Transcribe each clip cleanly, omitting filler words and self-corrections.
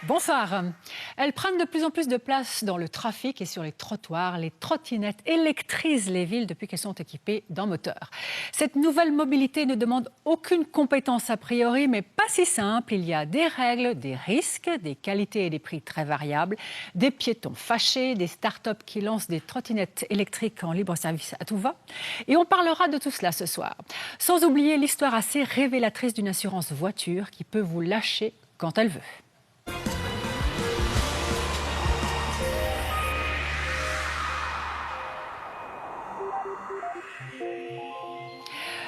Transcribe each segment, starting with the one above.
Bonsoir. Elles prennent de plus en plus de place dans le trafic et sur les trottoirs. Les trottinettes électrisent les villes depuis qu'elles sont équipées d'un moteur. Cette nouvelle mobilité ne demande aucune compétence a priori, mais pas si simple. Il y a des règles, des risques, des qualités et des prix très variables, des piétons fâchés, des start-up qui lancent des trottinettes électriques en libre service à tout va. Et on parlera de tout cela ce soir. Sans oublier l'histoire assez révélatrice d'une assurance voiture qui peut vous lâcher quand elle veut.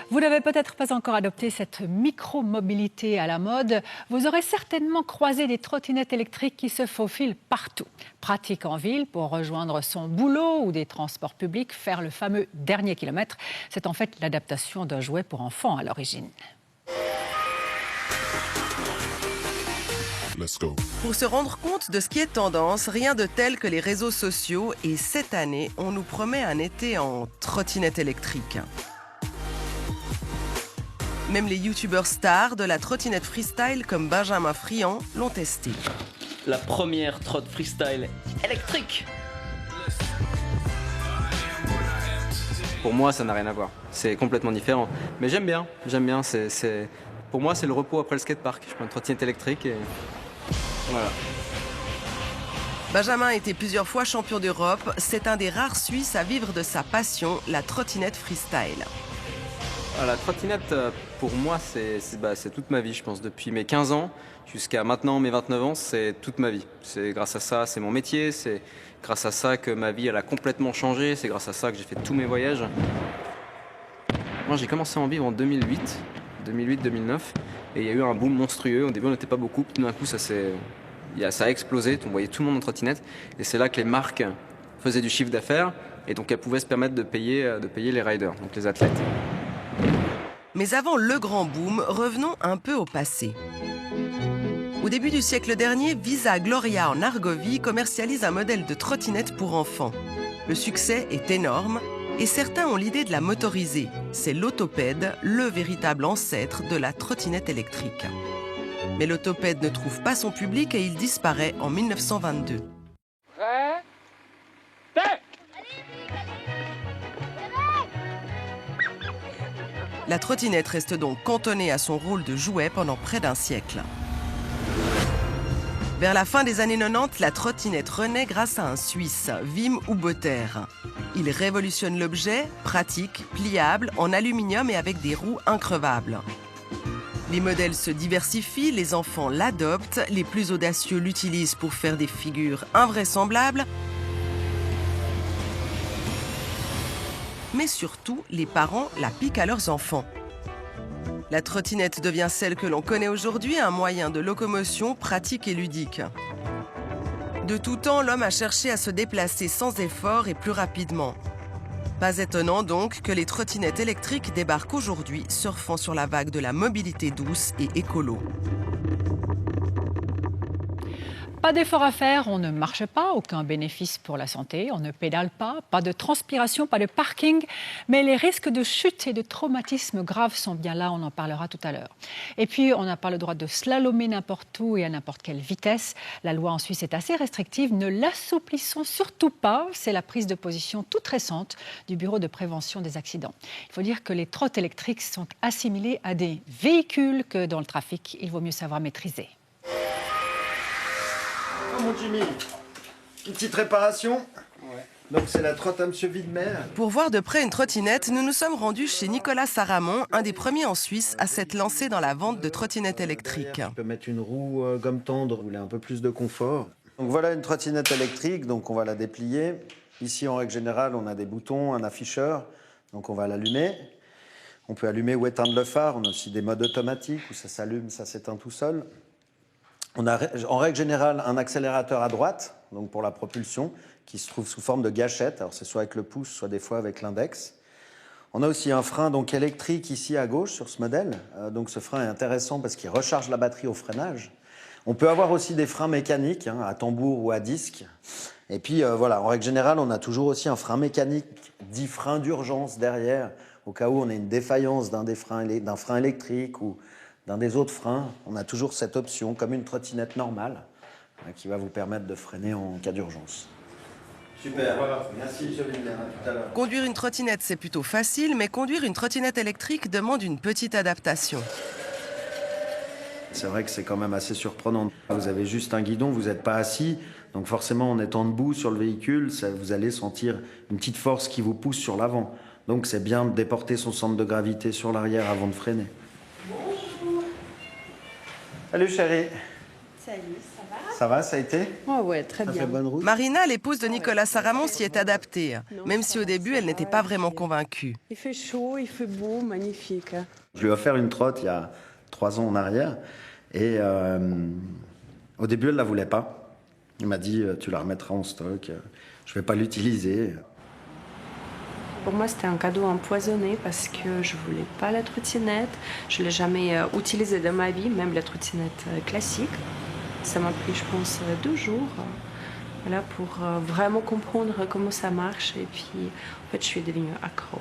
Vous n'avez peut-être pas encore adopté cette micro-mobilité à la mode. Vous aurez certainement croisé des trottinettes électriques qui se faufilent partout. Pratiques en ville pour rejoindre son boulot ou des transports publics, faire le fameux dernier kilomètre. C'est en fait l'adaptation d'un jouet pour enfants à l'origine. Pour se rendre compte de ce qui est tendance, rien de tel que les réseaux sociaux. Et cette année, on nous promet un été en trottinette électrique. Même les youtubeurs stars de la trottinette freestyle comme Benjamin Friand l'ont testé. La première trotte freestyle électrique. Pour moi, ça n'a rien à voir. C'est complètement différent. Mais j'aime bien. Pour moi, c'est le repos après le skatepark. Je prends une trottinette électrique et voilà. Benjamin a été plusieurs fois champion d'Europe. C'est un des rares Suisses à vivre de sa passion, la trottinette freestyle. La trottinette, pour moi, c'est toute ma vie, je pense. Depuis mes 15 ans jusqu'à maintenant mes 29 ans, c'est toute ma vie. C'est grâce à ça, c'est mon métier. C'est grâce à ça que ma vie elle a complètement changé. C'est grâce à ça que j'ai fait tous mes voyages. Moi, j'ai commencé à en vivre en 2008, 2008-2009. Et il y a eu un boom monstrueux. Au début, on n'était pas beaucoup. Puis d'un coup, ça a explosé. On voyait tout le monde en trottinette. Et c'est là que les marques faisaient du chiffre d'affaires. Et donc, elles pouvaient se permettre de payer les riders, donc les athlètes. Mais avant le grand boom, revenons un peu au passé. Au début du siècle dernier, Visa Gloria en Argovie commercialise un modèle de trottinette pour enfants. Le succès est énorme et certains ont l'idée de la motoriser. C'est l'autopède, le véritable ancêtre de la trottinette électrique. Mais l'autopède ne trouve pas son public et il disparaît en 1922. La trottinette reste donc cantonnée à son rôle de jouet pendant près d'un siècle. Vers la fin des années 90, la trottinette renaît grâce à un Suisse, Wim Huboter. Il révolutionne l'objet, pratique, pliable, en aluminium et avec des roues increvables. Les modèles se diversifient, les enfants l'adoptent, les plus audacieux l'utilisent pour faire des figures invraisemblables. Mais surtout, les parents la piquent à leurs enfants. La trottinette devient celle que l'on connaît aujourd'hui, un moyen de locomotion pratique et ludique. De tout temps, l'homme a cherché à se déplacer sans effort et plus rapidement. Pas étonnant donc que les trottinettes électriques débarquent aujourd'hui, surfant sur la vague de la mobilité douce et écolo. Pas d'effort à faire, on ne marche pas, aucun bénéfice pour la santé, on ne pédale pas de transpiration, pas de parking, mais les risques de chute et de traumatisme graves sont bien là, on en parlera tout à l'heure. Et puis, on n'a pas le droit de slalomer n'importe où et à n'importe quelle vitesse. La loi en Suisse est assez restrictive, ne l'assouplissons surtout pas, c'est la prise de position toute récente du Bureau de prévention des accidents. Il faut dire que les trottes électriques sont assimilées à des véhicules que dans le trafic, il vaut mieux savoir maîtriser. Mon Jimmy, une petite réparation. Ouais. Donc c'est la trotte à Monsieur Widmer. Pour voir de près une trottinette, nous nous sommes rendus chez Nicolas Saramon, un des premiers en Suisse à s'être lancé dans la vente de trottinettes électriques. On peut mettre une roue gomme tendre, vous voulez un peu plus de confort. Donc voilà une trottinette électrique, donc on va la déplier. Ici en règle générale, on a des boutons, un afficheur, donc on va l'allumer. On peut allumer ou éteindre le phare, on a aussi des modes automatiques où ça s'allume, ça s'éteint tout seul. On a en règle générale un accélérateur à droite, donc pour la propulsion, qui se trouve sous forme de gâchette. Alors c'est soit avec le pouce, soit des fois avec l'index. On a aussi un frein donc électrique ici à gauche sur ce modèle. Donc ce frein est intéressant parce qu'il recharge la batterie au freinage. On peut avoir aussi des freins mécaniques, à tambour ou à disque. Et puis voilà, en règle générale, on a toujours aussi un frein mécanique, dit frein d'urgence derrière, au cas où on a une défaillance d'un frein électrique ou d'un des autres freins. On a toujours cette option, comme une trottinette normale. qui va vous permettre de freiner en cas d'urgence. Super, merci M. Lindner, à tout à l'heure. Conduire une trottinette, c'est plutôt facile, mais conduire une trottinette électrique demande une petite adaptation. C'est vrai que c'est quand même assez surprenant. Vous avez juste un guidon, vous n'êtes pas assis, donc forcément en étant debout sur le véhicule, vous allez sentir une petite force qui vous pousse sur l'avant. Donc c'est bien de déporter son centre de gravité sur l'arrière avant de freiner. Bonjour. Salut chérie. Salut, ça va? Ça va, ça a été? Oh ouais, très Ça bien. fait bonne route? Marina, l'épouse de Nicolas Saramon, s'y est adaptée, même si au début, elle n'était pas vraiment convaincue. Il fait chaud, il fait beau, magnifique. Je lui ai offert une trotte il y a 3 ans en arrière. Et au début, elle ne la voulait pas. Il m'a dit, tu la remettras en stock, je ne vais pas l'utiliser. Pour moi, c'était un cadeau empoisonné parce que je voulais pas la trottinette. Je l'ai jamais utilisée dans ma vie, même la trottinette classique. Ça m'a pris, je pense, 2 jours voilà, pour vraiment comprendre comment ça marche. Et puis, en fait, je suis devenue accro.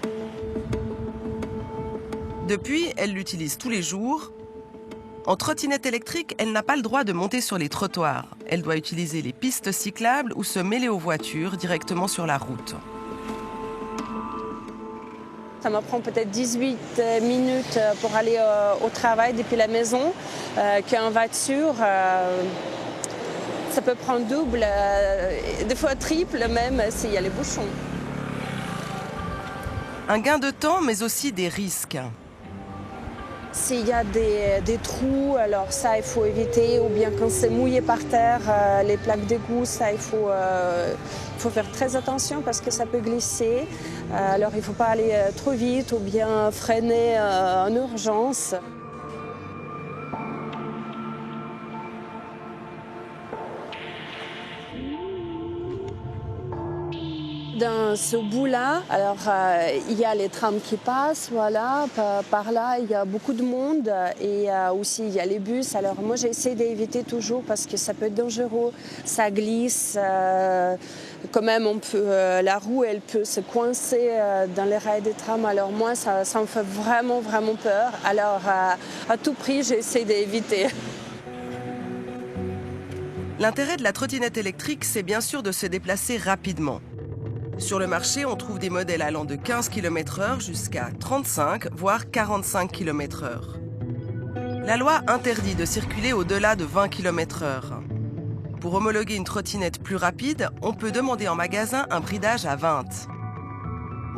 Depuis, elle l'utilise tous les jours. En trottinette électrique, elle n'a pas le droit de monter sur les trottoirs. Elle doit utiliser les pistes cyclables ou se mêler aux voitures directement sur la route. Ça me prend peut-être 18 minutes pour aller au travail depuis la maison. Qu'en voiture, ça peut prendre double, des fois triple même s'il y a les bouchons. Un gain de temps, mais aussi des risques. S'il y a des trous, alors ça, il faut éviter. Ou bien quand c'est mouillé par terre, les plaques d'égout, ça, il faut faire très attention parce que ça peut glisser. Alors, il ne faut pas aller trop vite ou bien freiner en urgence. Dans ce bout-là, alors il y a les trams qui passent, voilà, par là il y a beaucoup de monde et aussi il y a les bus. Alors moi j'essaie d'éviter toujours parce que ça peut être dangereux, ça glisse, quand même la roue elle peut se coincer dans les rails des trams. Alors moi ça me fait vraiment peur. Alors à tout prix j'essaie d'éviter. L'intérêt de la trottinette électrique, c'est bien sûr de se déplacer rapidement. Sur le marché, on trouve des modèles allant de 15 km/h jusqu'à 35, voire 45 km/h. La loi interdit de circuler au-delà de 20 km/h. Pour homologuer une trottinette plus rapide, on peut demander en magasin un bridage à 20.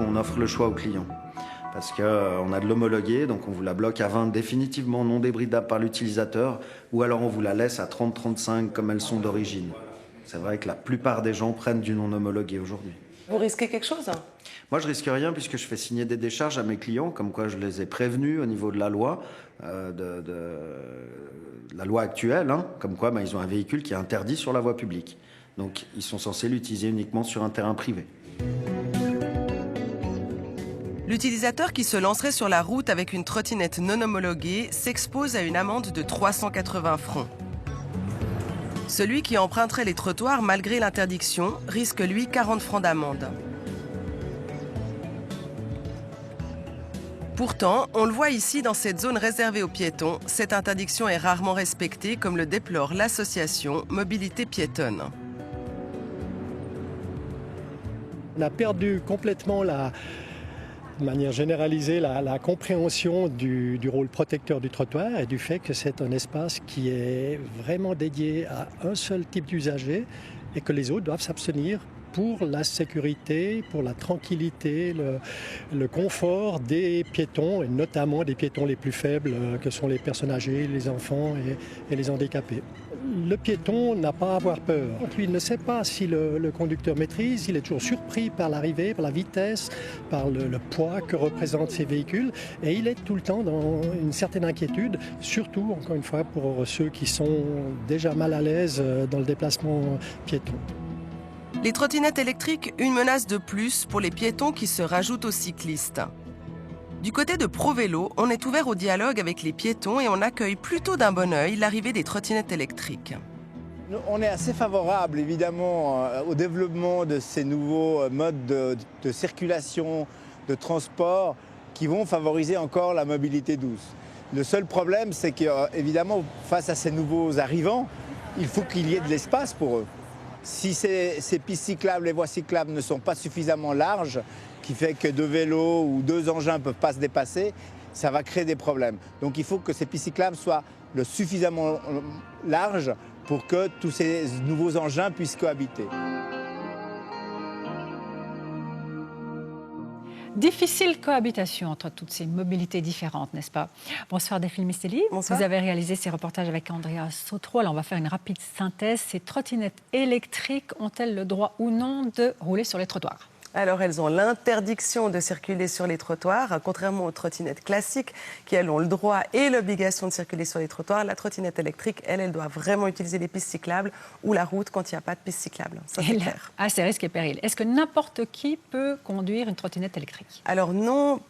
On offre le choix aux clients parce qu'on a de l'homologué, donc on vous la bloque à 20 définitivement non débridable par l'utilisateur, ou alors on vous la laisse à 30-35 comme elles sont d'origine. C'est vrai que la plupart des gens prennent du non homologué aujourd'hui. Vous risquez quelque chose? Moi, je risque rien puisque je fais signer des décharges à mes clients, comme quoi je les ai prévenus au niveau de la loi, la loi actuelle, comme quoi ils ont un véhicule qui est interdit sur la voie publique. Donc, ils sont censés l'utiliser uniquement sur un terrain privé. L'utilisateur qui se lancerait sur la route avec une trottinette non homologuée s'expose à une amende de 380 francs. Celui qui emprunterait les trottoirs malgré l'interdiction risque, lui, 40 francs d'amende. Pourtant, on le voit ici dans cette zone réservée aux piétons, cette interdiction est rarement respectée, comme le déplore l'association Mobilité Piétonne. On a perdu complètement de manière généralisée, la compréhension du rôle protecteur du trottoir et du fait que c'est un espace qui est vraiment dédié à un seul type d'usager et que les autres doivent s'abstenir pour la sécurité, pour la tranquillité, le confort des piétons, et notamment des piétons les plus faibles, que sont les personnes âgées, les enfants et les handicapés. Le piéton n'a pas à avoir peur. Lui, il ne sait pas si le conducteur maîtrise, il est toujours surpris par l'arrivée, par la vitesse, par le poids que représentent ces véhicules, et il est tout le temps dans une certaine inquiétude, surtout, encore une fois, pour ceux qui sont déjà mal à l'aise dans le déplacement piéton. Les trottinettes électriques, une menace de plus pour les piétons qui se rajoutent aux cyclistes. Du côté de ProVélo, on est ouvert au dialogue avec les piétons et on accueille plutôt d'un bon œil l'arrivée des trottinettes électriques. On est assez favorable évidemment au développement de ces nouveaux modes de circulation, de transport qui vont favoriser encore la mobilité douce. Le seul problème, c'est qu'évidemment, face à ces nouveaux arrivants, il faut qu'il y ait de l'espace pour eux. Si ces pistes cyclables, les voies cyclables ne sont pas suffisamment larges, qui fait que 2 vélos ou 2 engins ne peuvent pas se dépasser, ça va créer des problèmes. Donc il faut que ces pistes cyclables soient suffisamment larges pour que tous ces nouveaux engins puissent cohabiter. Difficile cohabitation entre toutes ces mobilités différentes, n'est-ce pas? Bonsoir Delphine Mistelli. Bonsoir. Vous avez réalisé ces reportages avec Andrea Sotro. Alors on va faire une rapide synthèse. Ces trottinettes électriques ont-elles le droit ou non de rouler sur les trottoirs? Alors, elles ont l'interdiction de circuler sur les trottoirs, contrairement aux trottinettes classiques qui, elles, ont le droit et l'obligation de circuler sur les trottoirs. La trottinette électrique, elle doit vraiment utiliser les pistes cyclables ou la route quand il n'y a pas de piste cyclable. Ça, c'est clair. Ah, c'est risque et péril. Est-ce que n'importe qui peut conduire une trottinette électrique? Alors non,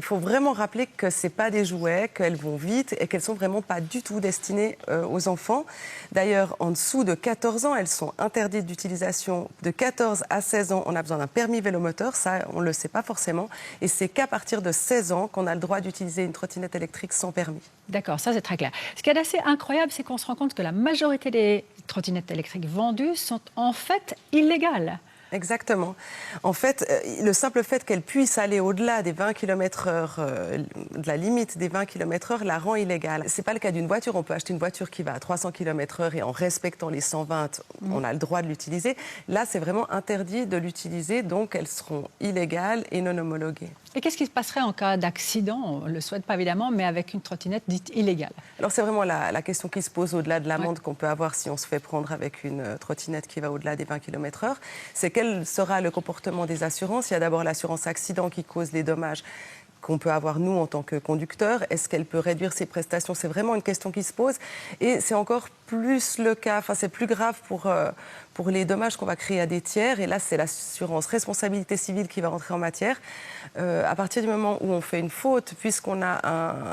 faut vraiment rappeler que ce n'est pas des jouets, qu'elles vont vite et qu'elles ne sont vraiment pas du tout destinées aux enfants. D'ailleurs, en dessous de 14 ans, elles sont interdites d'utilisation. De 14 à 16 ans, on a besoin d'un permis vélomoteur, ça on ne le sait pas forcément. Et c'est qu'à partir de 16 ans qu'on a le droit d'utiliser une trottinette électrique sans permis. D'accord, ça c'est très clair. Ce qui est assez incroyable, c'est qu'on se rend compte que la majorité des trottinettes électriques vendues sont en fait illégales. Exactement. En fait, le simple fait qu'elle puisse aller au-delà des 20 km/h, de la limite des 20 km/h, la rend illégale. Ce n'est pas le cas d'une voiture. On peut acheter une voiture qui va à 300 km/h et en respectant les 120, on a le droit de l'utiliser. Là, c'est vraiment interdit de l'utiliser, donc elles seront illégales et non homologuées. Et qu'est-ce qui se passerait en cas d'accident? On ne le souhaite pas évidemment, mais avec une trottinette dite illégale. Alors c'est vraiment la question qui se pose au-delà de l'amende qu'on peut avoir si on se fait prendre avec une trottinette qui va au-delà des 20 km/h. C'est quel sera le comportement des assurances? Il y a d'abord l'assurance accident qui cause les dommages qu'on peut avoir nous en tant que conducteurs. Est-ce qu'elle peut réduire ses prestations? C'est vraiment une question qui se pose. Et c'est encore plus le cas, enfin c'est plus grave pour les dommages qu'on va créer à des tiers. Et là, c'est l'assurance responsabilité civile qui va rentrer en matière. À partir du moment où on fait une faute, puisqu'on a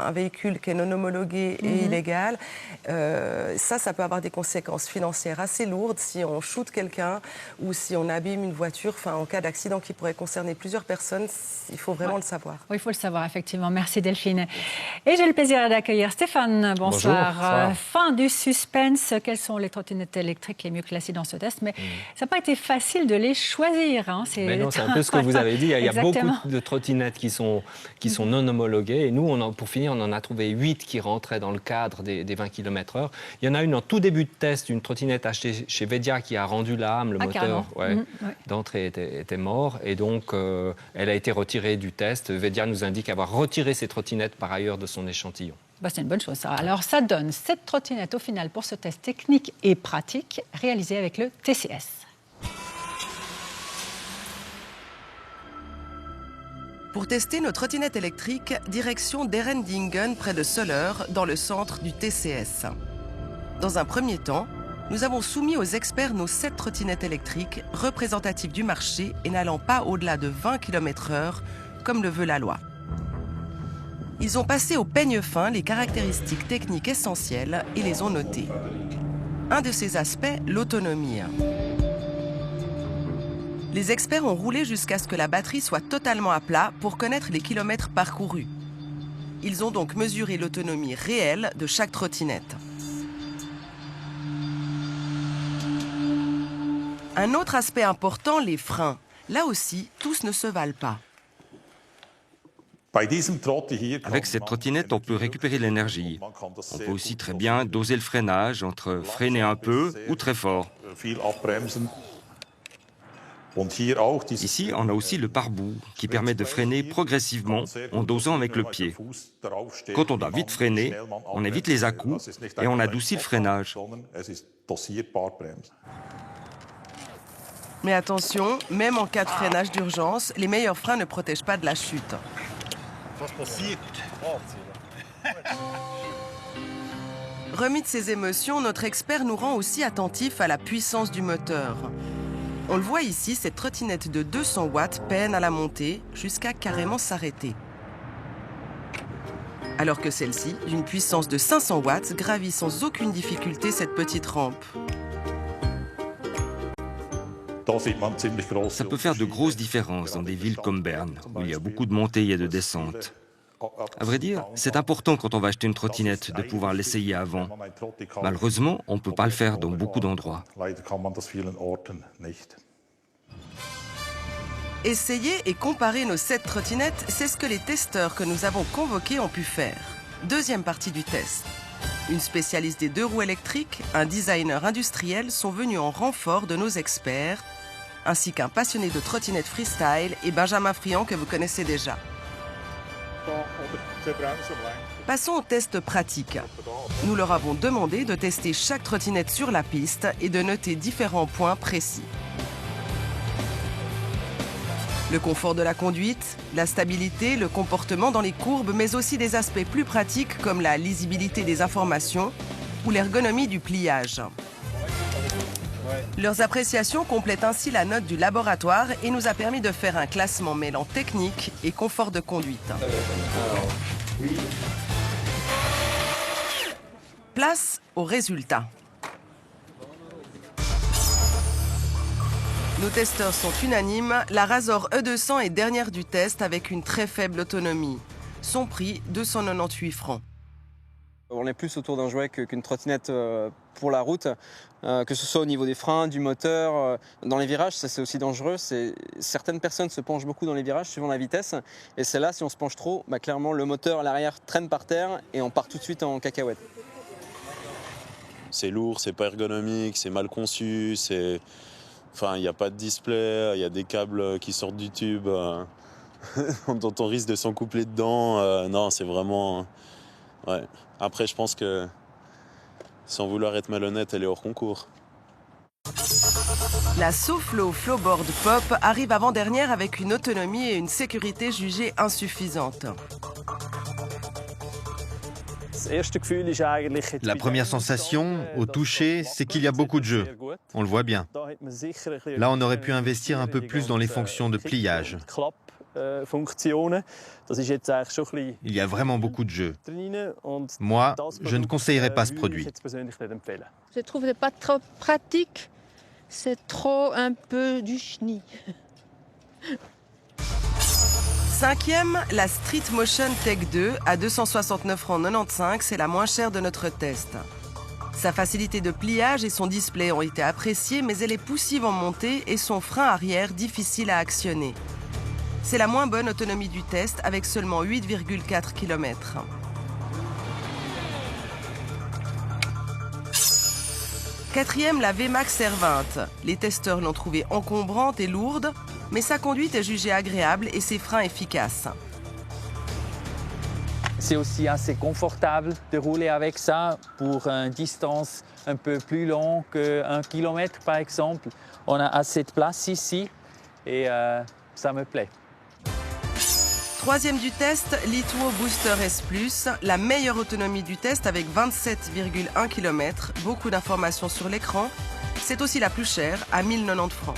un véhicule qui est non homologué et illégal, ça peut avoir des conséquences financières assez lourdes si on shoot quelqu'un ou si on abîme une voiture. Enfin, en cas d'accident qui pourrait concerner plusieurs personnes, il faut vraiment le savoir. Oui, il faut le savoir, effectivement. Merci Delphine. Et j'ai le plaisir d'accueillir Stéphane. Bonsoir. Bonjour. Fin du suspense. Quelles sont les trottinettes électriques les mieux classées dans ce test? Mais ça n'a pas été facile de les choisir. Hein. Mais non, c'est un peu ce que vous avez dit. Il y a beaucoup de trottinettes qui sont non homologuées. Et nous, pour finir, on en a trouvé 8 qui rentraient dans le cadre des 20 km/h. Il y en a une en tout début de test, une trottinette achetée chez Vedia qui a rendu l'âme, le moteur d'entrée était mort. Et donc, elle a été retirée du test. Vedia nous indique avoir retiré ces trottinettes par ailleurs de son échantillon. Bah, c'est une bonne chose, ça. Alors, ça donne 7 trottinettes au final pour ce test technique et pratique réalisé avec le TCS. Pour tester nos trottinettes électriques, direction d'Erendingen, près de Soleure, dans le centre du TCS. Dans un premier temps, nous avons soumis aux experts nos 7 trottinettes électriques, représentatives du marché et n'allant pas au-delà de 20 km/h, comme le veut la loi. Ils ont passé au peigne fin les caractéristiques techniques essentielles et les ont notées. Un de ces aspects, l'autonomie. Les experts ont roulé jusqu'à ce que la batterie soit totalement à plat pour connaître les kilomètres parcourus. Ils ont donc mesuré l'autonomie réelle de chaque trottinette. Un autre aspect important, les freins. Là aussi, tous ne se valent pas. Avec cette trottinette, on peut récupérer l'énergie. On peut aussi très bien doser le freinage entre freiner un peu ou très fort. Ici, on a aussi le pare-boue qui permet de freiner progressivement en dosant avec le pied. Quand on doit vite freiner, on évite les à-coups et on adoucit le freinage. Mais attention, même en cas de freinage d'urgence, les meilleurs freins ne protègent pas de la chute. Remis de ses émotions, notre expert nous rend aussi attentifs à la puissance du moteur. On le voit ici, cette trottinette de 200 watts peine à la montée jusqu'à carrément s'arrêter. Alors que celle-ci, d'une puissance de 500 watts, gravit sans aucune difficulté cette petite rampe. Ça peut faire de grosses différences dans des villes comme Berne, où il y a beaucoup de montées et de descentes. À vrai dire, c'est important quand on va acheter une trottinette de pouvoir l'essayer avant. Malheureusement, on ne peut pas le faire dans beaucoup d'endroits. Essayer et comparer nos 7 trottinettes, c'est ce que les testeurs que nous avons convoqués ont pu faire. Deuxième partie du test. Une spécialiste des 2 roues électriques, un designer industriel sont venus en renfort de nos experts, ainsi qu'un passionné de trottinette freestyle et Benjamin Friand que vous connaissez déjà. Passons au test pratique. Nous leur avons demandé de tester chaque trottinette sur la piste et de noter différents points précis. Le confort de la conduite, la stabilité, le comportement dans les courbes, mais aussi des aspects plus pratiques comme la lisibilité des informations ou l'ergonomie du pliage. Leurs appréciations complètent ainsi la note du laboratoire et nous a permis de faire un classement mêlant technique et confort de conduite. Place aux résultats. Nos testeurs sont unanimes, la Razor E200 est dernière du test avec une très faible autonomie. Son prix, 298 francs. On est plus autour d'un jouet qu'une trottinette pour la route, que ce soit au niveau des freins, du moteur. Dans les virages, ça c'est aussi dangereux. Certaines personnes se penchent beaucoup dans les virages suivant la vitesse. Et c'est là, si on se penche trop, clairement le moteur à l'arrière traîne par terre et on part tout de suite en cacahuète. C'est lourd, c'est pas ergonomique, c'est mal conçu, il n'y a pas de display, il y a des câbles qui sortent du tube, dont on risque de s'encoupler dedans. Non, c'est vraiment... Ouais. Après, je pense que, sans vouloir être malhonnête, elle est hors concours. La SoFlo Flowboard Pop arrive avant-dernière avec une autonomie et une sécurité jugées insuffisantes. La première sensation, au toucher, c'est qu'il y a beaucoup de jeux. On le voit bien. Là, on aurait pu investir un peu plus dans les fonctions de pliage. Il y a vraiment beaucoup de jeux. Moi, je ne conseillerais pas ce produit. Je trouve que ce pas trop pratique. C'est trop un peu du chenille. 5e, la Street Motion Tech 2 à 269,95 francs, c'est la moins chère de notre test. Sa facilité de pliage et son display ont été appréciés, mais elle est poussive en montée et son frein arrière difficile à actionner. C'est la moins bonne autonomie du test avec seulement 8,4 km. Quatrième, la VMAX R20. Les testeurs l'ont trouvée encombrante et lourde, mais sa conduite est jugée agréable et ses freins efficaces. C'est aussi assez confortable de rouler avec ça pour une distance un peu plus longue qu'1 kilomètre par exemple. On a assez de place ici et ça me plaît. Troisième du test, Litwo Booster S+, la meilleure autonomie du test avec 27,1 km, beaucoup d'informations sur l'écran. C'est aussi la plus chère, à 1 090 francs.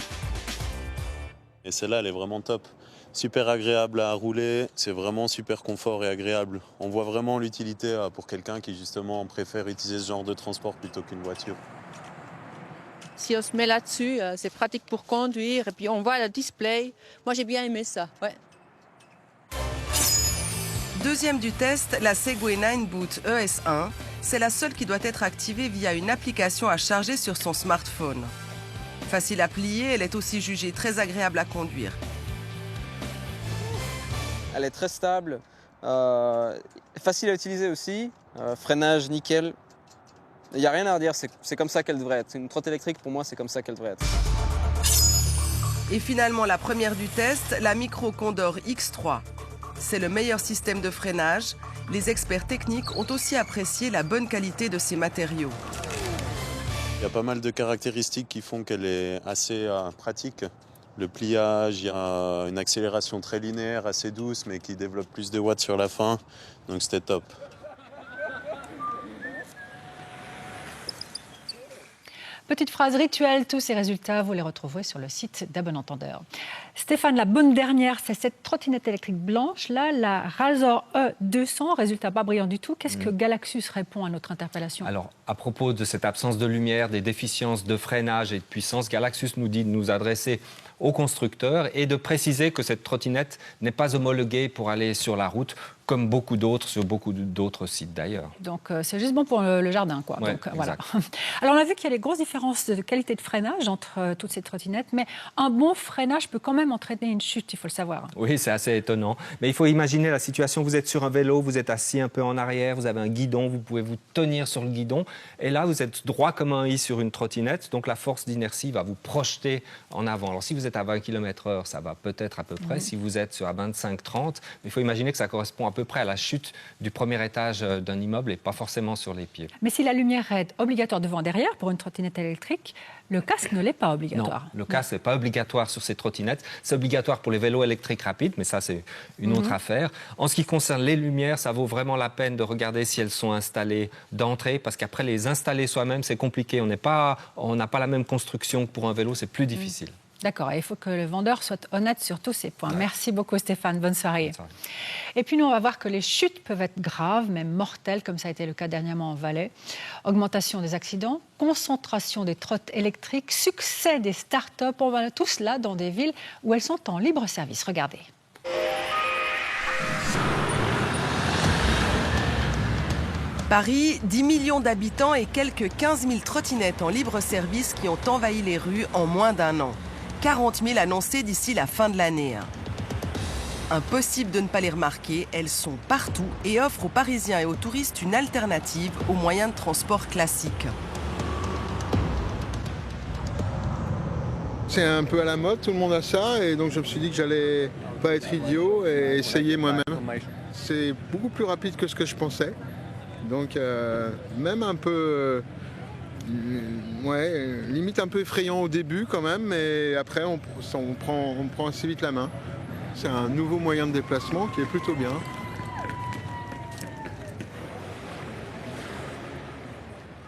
Et celle-là, elle est vraiment top. Super agréable à rouler, c'est vraiment super confort et agréable. On voit vraiment l'utilité pour quelqu'un qui justement préfère utiliser ce genre de transport plutôt qu'une voiture. Si on se met là-dessus, c'est pratique pour conduire et puis on voit le display. Moi, j'ai bien aimé ça. Ouais. Deuxième du test, la Segway 9Boot ES1. C'est la seule qui doit être activée via une application à charger sur son smartphone. Facile à plier, elle est aussi jugée très agréable à conduire. Elle est très stable, facile à utiliser aussi, freinage nickel. Il n'y a rien à redire, c'est comme ça qu'elle devrait être. Une trotte électrique, pour moi, c'est comme ça qu'elle devrait être. Et finalement, la première du test, la Micro Condor X3. C'est le meilleur système de freinage. Les experts techniques ont aussi apprécié la bonne qualité de ses matériaux. Il y a pas mal de caractéristiques qui font qu'elle est assez pratique. Le pliage, il y a une accélération très linéaire, assez douce, mais qui développe plus de watts sur la fin. Donc c'était top. Petite phrase rituelle, tous ces résultats, vous les retrouverez sur le site d'À Bon Entendeur. Stéphane, la bonne dernière, c'est cette trottinette électrique blanche, là, la Razor E200, résultat pas brillant du tout. Qu'est-ce que Galaxus répond à notre interpellation? Alors, à propos de cette absence de lumière, des déficiences de freinage et de puissance, Galaxus nous dit de nous adresser au constructeur et de préciser que cette trottinette n'est pas homologuée pour aller sur la route. comme beaucoup d'autres sur beaucoup d'autres sites d'ailleurs. Donc c'est juste bon pour le jardin, quoi. Ouais, donc, voilà. Alors on a vu qu'il y a des grosses différences de qualité de freinage entre toutes ces trottinettes, mais un bon freinage peut quand même entraîner une chute, il faut le savoir. Oui, c'est assez étonnant. Mais il faut imaginer la situation, vous êtes sur un vélo, vous êtes assis un peu en arrière, vous avez un guidon, vous pouvez vous tenir sur le guidon, et là vous êtes droit comme un i sur une trottinette, donc la force d'inertie va vous projeter en avant. Alors si vous êtes à 20 km/h, ça va peut-être à peu près. Si vous êtes à 25-30, il faut imaginer que ça correspond à peu près à la chute du premier étage d'un immeuble et pas forcément sur les pieds. Mais si la lumière est obligatoire devant et derrière pour une trottinette électrique, le casque ne l'est pas obligatoire. Non, le casque n'est pas obligatoire sur ces trottinettes. C'est obligatoire pour les vélos électriques rapides, mais ça, c'est une autre affaire. En ce qui concerne les lumières, ça vaut vraiment la peine de regarder si elles sont installées d'entrée, parce qu'après, les installer soi-même, c'est compliqué. On n'a pas la même construction que pour un vélo, c'est plus difficile. D'accord, et il faut que le vendeur soit honnête sur tous ces points. Merci beaucoup Stéphane, bonne soirée. Et puis nous, on va voir que les chutes peuvent être graves, même mortelles, comme ça a été le cas dernièrement en Valais. Augmentation des accidents, concentration des trottes électriques, succès des start-up, on va tout cela dans des villes où elles sont en libre service. Regardez. Paris, 10 millions d'habitants et quelques 15 000 trottinettes en libre service qui ont envahi les rues en moins d'un an. 40 000 annoncées d'ici la fin de l'année. Impossible de ne pas les remarquer, elles sont partout et offrent aux Parisiens et aux touristes une alternative aux moyens de transport classiques. C'est un peu à la mode, tout le monde a ça, et donc je me suis dit que j'allais pas être idiot et essayer moi-même. C'est beaucoup plus rapide que ce que je pensais, donc même un peu... limite un peu effrayant au début quand même, mais après on prend assez vite la main. C'est un nouveau moyen de déplacement qui est plutôt bien.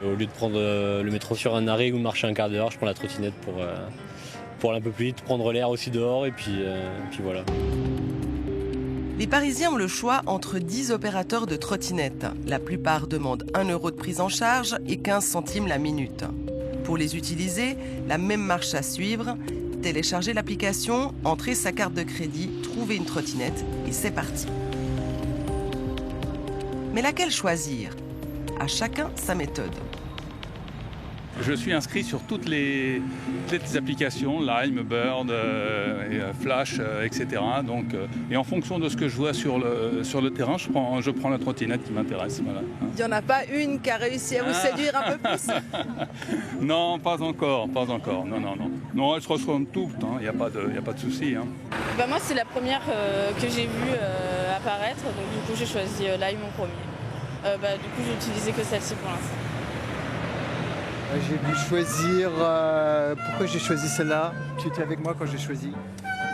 Au lieu de prendre le métro sur un arrêt ou de marcher un quart d'heure, je prends la trottinette pour aller un peu plus vite, prendre l'air aussi dehors et puis voilà. Les Parisiens ont le choix entre 10 opérateurs de trottinettes. La plupart demandent 1 € de prise en charge et 15 centimes la minute. Pour les utiliser, la même marche à suivre. Télécharger l'application, entrer sa carte de crédit, trouver une trottinette et c'est parti. Mais laquelle choisir? À chacun sa méthode. Je suis inscrit sur toutes les applications, Lime, Bird, Flash, etc. Donc, et en fonction de ce que je vois sur le terrain, je prends la trottinette qui m'intéresse. Voilà. Il n'y en a pas une qui a réussi à vous séduire un peu plus? Non, pas encore. Non, elles se ressemblent toutes, il n'y a pas de souci. Hein. Moi, c'est la première que j'ai vue apparaître, donc du coup, j'ai choisi Lime en premier. Du coup, j'ai utilisé que celle-ci pour l'instant. J'ai dû choisir... Pourquoi j'ai choisi celle-là? Tu étais avec moi quand j'ai choisi?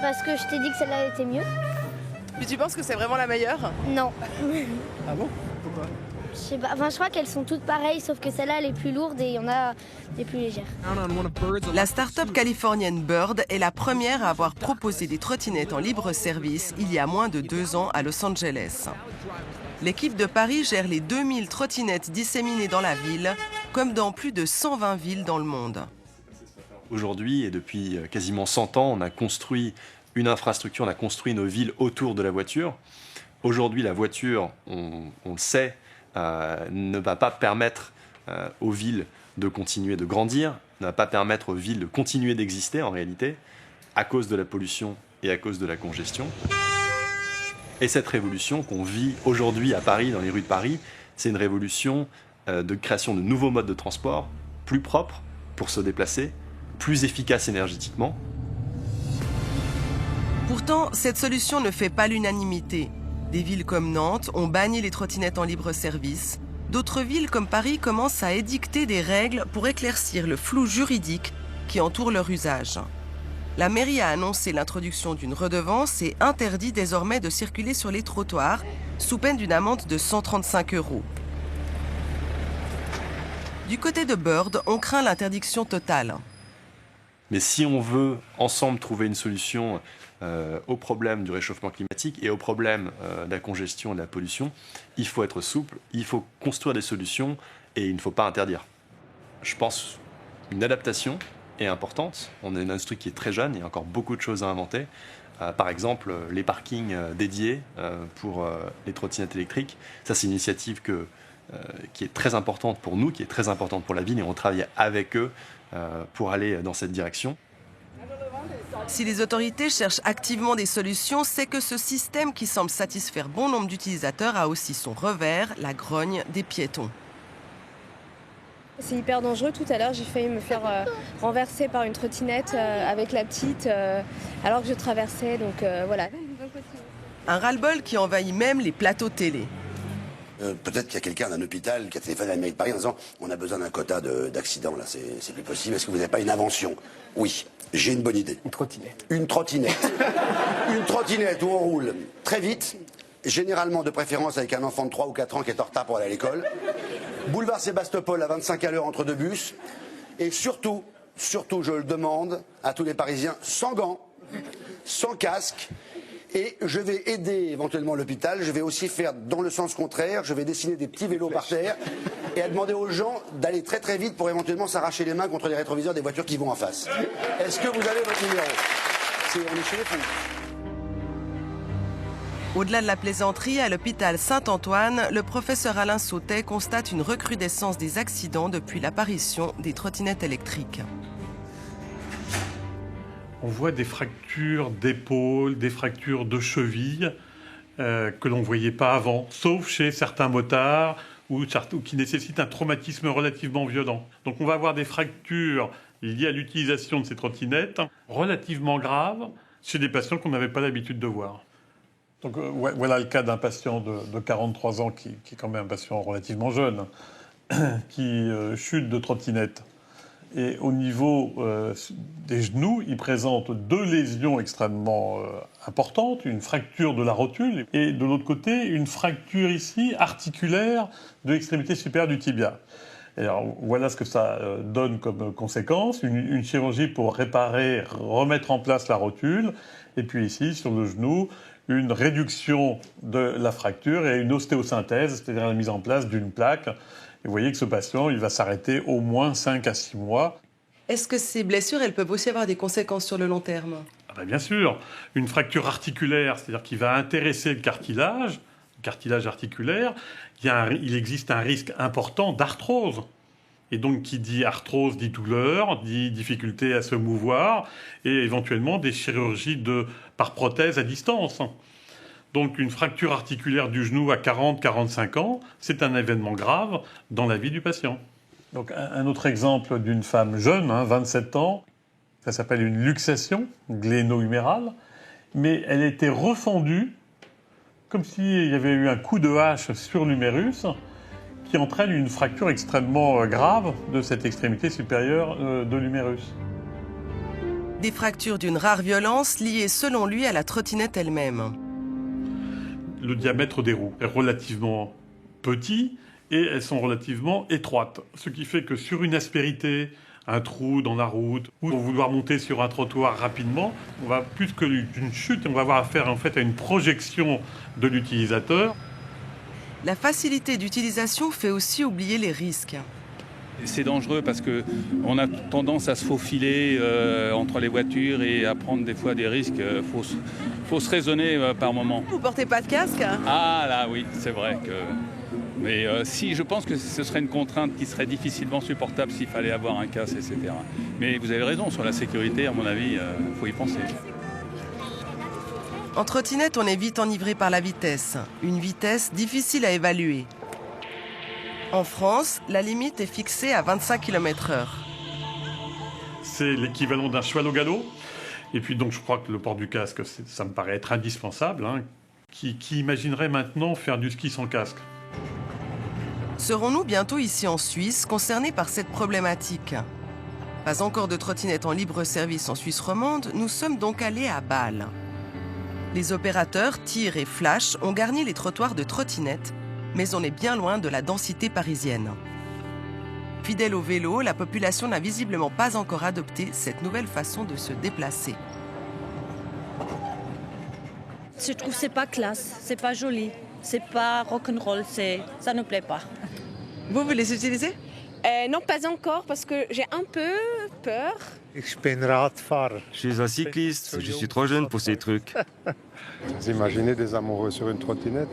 Parce que je t'ai dit que celle-là était mieux. Mais tu penses que c'est vraiment la meilleure? Non. Ah bon? Pourquoi? Je sais pas. Enfin, je crois qu'elles sont toutes pareilles, sauf que celle-là, elle est plus lourde et il y en a des plus légères. La start-up californienne Bird est la première à avoir proposé des trottinettes en libre service il y a moins de 2 ans à Los Angeles. L'équipe de Paris gère les 2000 trottinettes disséminées dans la ville, comme dans plus de 120 villes dans le monde. Aujourd'hui, et depuis quasiment 100 ans, on a construit une infrastructure, on a construit nos villes autour de la voiture. Aujourd'hui, la voiture, on le sait, ne va pas permettre aux villes de continuer de grandir, ne va pas permettre aux villes de continuer d'exister en réalité, à cause de la pollution et à cause de la congestion. Et cette révolution qu'on vit aujourd'hui à Paris, dans les rues de Paris, c'est une révolution de création de nouveaux modes de transport, plus propres pour se déplacer, plus efficaces énergétiquement. Pourtant, cette solution ne fait pas l'unanimité. Des villes comme Nantes ont banni les trottinettes en libre service. D'autres villes comme Paris commencent à édicter des règles pour éclaircir le flou juridique qui entoure leur usage. La mairie a annoncé l'introduction d'une redevance et interdit désormais de circuler sur les trottoirs sous peine d'une amende de 135 €. Du côté de Bird, on craint l'interdiction totale. Mais si on veut ensemble trouver une solution au problème du réchauffement climatique et au problème de la congestion et de la pollution, il faut être souple, il faut construire des solutions et il ne faut pas interdire. Je pense qu'une adaptation est importante. On est une industrie qui est très jeune, il y a encore beaucoup de choses à inventer. par exemple les parkings dédiés pour les trottinettes électriques. Ça, c'est une initiative qui est très importante pour nous, qui est très importante pour la ville, et on travaille avec eux pour aller dans cette direction. Si les autorités cherchent activement des solutions, c'est que ce système qui semble satisfaire bon nombre d'utilisateurs a aussi son revers, la grogne des piétons. C'est hyper dangereux. Tout à l'heure, j'ai failli me faire renverser par une trottinette avec la petite alors que je traversais. Donc voilà. Un ras-le-bol qui envahit même les plateaux télé. Peut-être qu'il y a quelqu'un d'un hôpital qui a téléphoné à la mairie de Paris en disant on a besoin d'un quota d'accidents, là, c'est plus possible. Est-ce que vous n'avez pas une invention? Oui, j'ai une bonne idée. Une trottinette. Une trottinette. Une trottinette où on roule très vite, généralement de préférence avec un enfant de 3 ou 4 ans qui est en retard pour aller à l'école. Boulevard Sébastopol à 25 à l'heure entre deux bus. Et surtout, je le demande à tous les Parisiens, sans gants, sans casque. Et je vais aider éventuellement l'hôpital, je vais aussi faire dans le sens contraire, je vais dessiner des petits vélos par terre et à demander aux gens d'aller très très vite pour éventuellement s'arracher les mains contre les rétroviseurs des voitures qui vont en face. Est-ce que vous avez votre numéro? On est chez les fous. Au-delà de la plaisanterie, à l'hôpital Saint-Antoine, le professeur Alain Sautet constate une recrudescence des accidents depuis l'apparition des trottinettes électriques. On voit des fractures d'épaule, des fractures de cheville que l'on ne voyait pas avant, sauf chez certains motards ou qui nécessitent un traumatisme relativement violent. Donc on va avoir des fractures liées à l'utilisation de ces trottinettes relativement graves chez des patients qu'on n'avait pas l'habitude de voir. Donc voilà le cas d'un patient de 43 ans qui est quand même un patient relativement jeune, qui chute de trottinette. Et au niveau des genoux, il présente 2 lésions extrêmement importantes, une fracture de la rotule et de l'autre côté, une fracture ici articulaire de l'extrémité supérieure du tibia. Et alors voilà ce que ça donne comme conséquence, une chirurgie pour réparer, remettre en place la rotule, et puis ici, sur le genou, une réduction de la fracture et une ostéosynthèse, c'est-à-dire la mise en place d'une plaque. Et vous voyez que ce patient, il va s'arrêter au moins 5 à 6 mois. Est-ce que ces blessures, elles peuvent aussi avoir des conséquences sur le long terme? Bien sûr. Une fracture articulaire, c'est-à-dire qui va intéresser le cartilage articulaire, il existe un risque important d'arthrose. Et donc, qui dit arthrose dit douleur, dit difficulté à se mouvoir, et éventuellement des chirurgies par prothèse à distance. Donc une fracture articulaire du genou à 40-45 ans, c'est un événement grave dans la vie du patient. Donc un autre exemple d'une femme jeune, 27 ans, ça s'appelle une luxation gléno-humérale, mais elle était refendue comme s'il y avait eu un coup de hache sur l'humérus qui entraîne une fracture extrêmement grave de cette extrémité supérieure de l'humérus. Des fractures d'une rare violence liées selon lui à la trottinette elle-même. Le diamètre des roues est relativement petit et elles sont relativement étroites. Ce qui fait que sur une aspérité, un trou dans la route, ou pour vouloir monter sur un trottoir rapidement, on va plus que d'une chute, on va avoir affaire en fait à une projection de l'utilisateur. La facilité d'utilisation fait aussi oublier les risques. C'est dangereux parce qu'on a tendance à se faufiler entre les voitures et à prendre des fois des risques. Faut se raisonner par moment. Vous portez pas de casque? Ah là oui, c'est vrai que... Mais si, je pense que ce serait une contrainte qui serait difficilement supportable s'il fallait avoir un casque, etc. Mais vous avez raison, sur la sécurité, à mon avis, il faut y penser. En trottinette, on est vite enivré par la vitesse. Une vitesse difficile à évaluer. En France, la limite est fixée à 25 km/h. C'est l'équivalent d'un cheval au galop. Et puis donc je crois que le port du casque, ça me paraît être indispensable. Qui imaginerait maintenant faire du ski sans casque? Serons-nous bientôt ici en Suisse concernés par cette problématique? Pas encore de trottinettes en libre service en Suisse romande, nous sommes donc allés à Bâle. Les opérateurs, Tir et Flash, ont garni les trottoirs de trottinettes, mais on est bien loin de la densité parisienne. Fidèle au vélo, la population n'a visiblement pas encore adopté cette nouvelle façon de se déplacer. Je trouve que c'est pas classe, c'est pas joli, c'est pas rock'n'roll, ça ne plaît pas. Vous les utilisez? Non, pas encore, parce que j'ai un peu peur. Je suis un cycliste, je suis trop jeune pour ces trucs. Vous imaginez des amoureux sur une trottinette?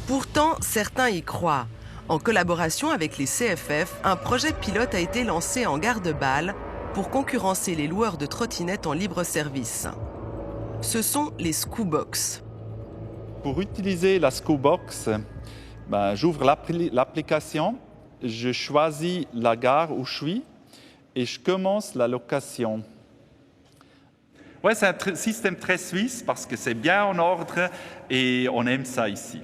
Pourtant, certains y croient. En collaboration avec les CFF, un projet pilote a été lancé en gare de Bâle pour concurrencer les loueurs de trottinettes en libre service. Ce sont les Scoobox. Pour utiliser la Scoobox, j'ouvre l'application, je choisis la gare où je suis et je commence la location. Ouais, c'est un système très suisse parce que c'est bien en ordre et on aime ça ici.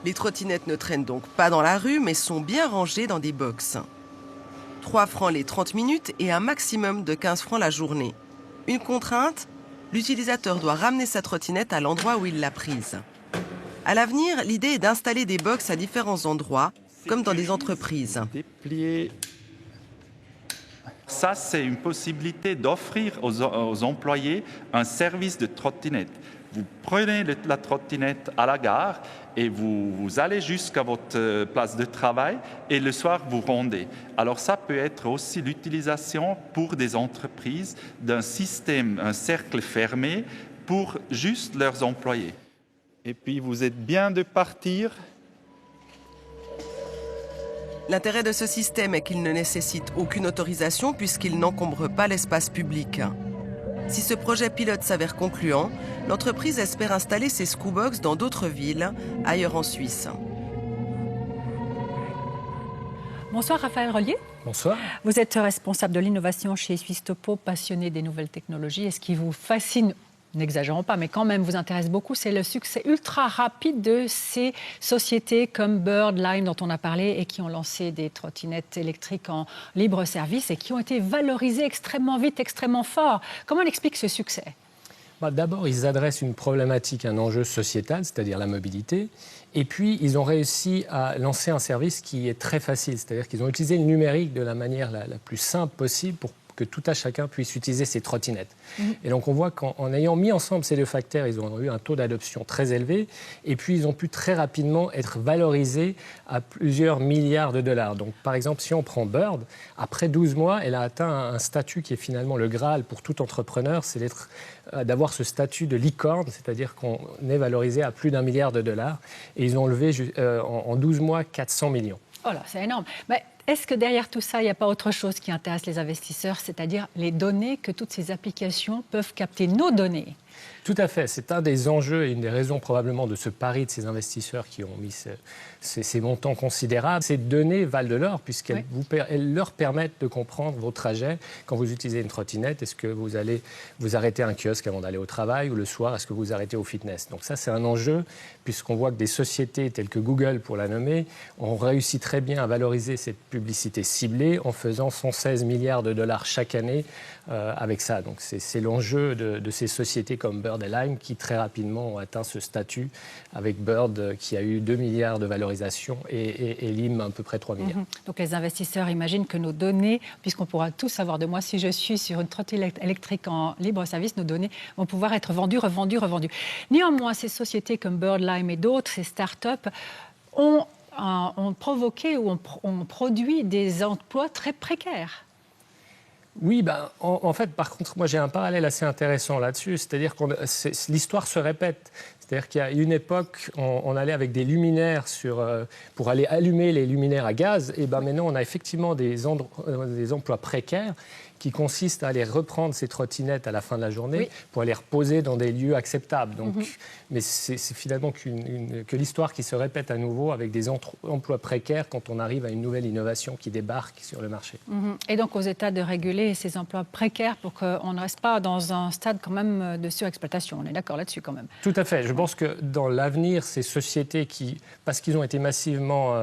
Les trottinettes ne traînent donc pas dans la rue, mais sont bien rangées dans des box. 3 francs les 30 minutes et un maximum de 15 francs la journée. Une contrainte, l'utilisateur doit ramener sa trottinette à l'endroit où il l'a prise. À l'avenir, l'idée est d'installer des box à différents endroits, comme dans des entreprises. Ça, c'est une possibilité d'offrir aux employés un service de trottinette. Vous prenez la trottinette à la gare et vous allez jusqu'à votre place de travail et le soir, vous rendez. Alors ça peut être aussi l'utilisation pour des entreprises d'un système, un cercle fermé pour juste leurs employés. Et puis, vous êtes bien de partir. L'intérêt de ce système est qu'il ne nécessite aucune autorisation puisqu'il n'encombre pas l'espace public. Si ce projet pilote s'avère concluant, l'entreprise espère installer ses Scoobox dans d'autres villes, ailleurs en Suisse. Bonsoir Raphaël Rollier. Bonsoir. Vous êtes responsable de l'innovation chez Suisse Topo, passionné des nouvelles technologies. Et ce qui vous fascine, n'exagérons pas, mais quand même vous intéresse beaucoup, c'est le succès ultra rapide de ces sociétés comme Bird, Lime dont on a parlé et qui ont lancé des trottinettes électriques en libre service et qui ont été valorisées extrêmement vite, extrêmement fort. Comment on explique ce succès ? D'abord, ils adressent une problématique, un enjeu sociétal, c'est-à-dire la mobilité. Et puis, ils ont réussi à lancer un service qui est très facile, c'est-à-dire qu'ils ont utilisé le numérique de la manière la plus simple possible pour que tout à chacun puisse utiliser ces trottinettes. Et donc on voit qu'en ayant mis ensemble ces deux facteurs, ils ont eu un taux d'adoption très élevé et puis ils ont pu très rapidement être valorisés à plusieurs milliards de dollars. Donc par exemple, si on prend Bird, après 12 mois, elle a atteint un statut qui est finalement le Graal pour tout entrepreneur, c'est d'avoir ce statut de licorne, c'est-à-dire qu'on est valorisé à plus d'1 milliard de dollars et ils ont levé en 12 mois 400 millions. Oh là, c'est énorme. Mais est-ce que derrière tout ça, il n'y a pas autre chose qui intéresse les investisseurs, c'est-à-dire les données que toutes ces applications peuvent capter, nos données ? Tout à fait. C'est un des enjeux et une des raisons probablement de ce pari de ces investisseurs qui ont mis ces montants considérables. Ces données valent de l'or puisqu'elles elles leur permettent de comprendre vos trajets. Quand vous utilisez une trottinette, est-ce que vous allez vous arrêter à un kiosque avant d'aller au travail ou le soir, est-ce que vous arrêtez au fitness? Donc ça, c'est un enjeu puisqu'on voit que des sociétés telles que Google, pour la nommer, ont réussi très bien à valoriser cette publicité ciblée en faisant 116 milliards de dollars chaque année avec ça. Donc c'est l'enjeu de ces sociétés comme Bird et Lime qui très rapidement ont atteint ce statut avec Bird qui a eu 2 milliards de valorisation et Lime à peu près 3 milliards. Donc les investisseurs imaginent que nos données, puisqu'on pourra tout savoir de moi, si je suis sur une trottinette électrique en libre service, nos données vont pouvoir être vendues, revendues. Néanmoins, ces sociétés comme Bird, Lime et d'autres, ces start-up, ont provoqué ou ont produit des emplois très précaires. Oui, en fait, par contre, moi j'ai un parallèle assez intéressant là-dessus, c'est-à-dire que l'histoire se répète. C'est-à-dire qu'il y a une époque, on allait avec des luminaires pour aller allumer les luminaires à gaz, et maintenant on a effectivement des emplois précaires qui consistent à aller reprendre ces trottinettes à la fin de la journée pour aller reposer dans des lieux acceptables. Donc, mais c'est finalement que l'histoire qui se répète à nouveau avec des emplois précaires quand on arrive à une nouvelle innovation qui débarque sur le marché. Et donc aux États de réguler ces emplois précaires pour qu'on ne reste pas dans un stade quand même de surexploitation. On est d'accord là-dessus quand même. Tout à fait. Je pense que dans l'avenir, ces sociétés qui, parce qu'ils ont été massivement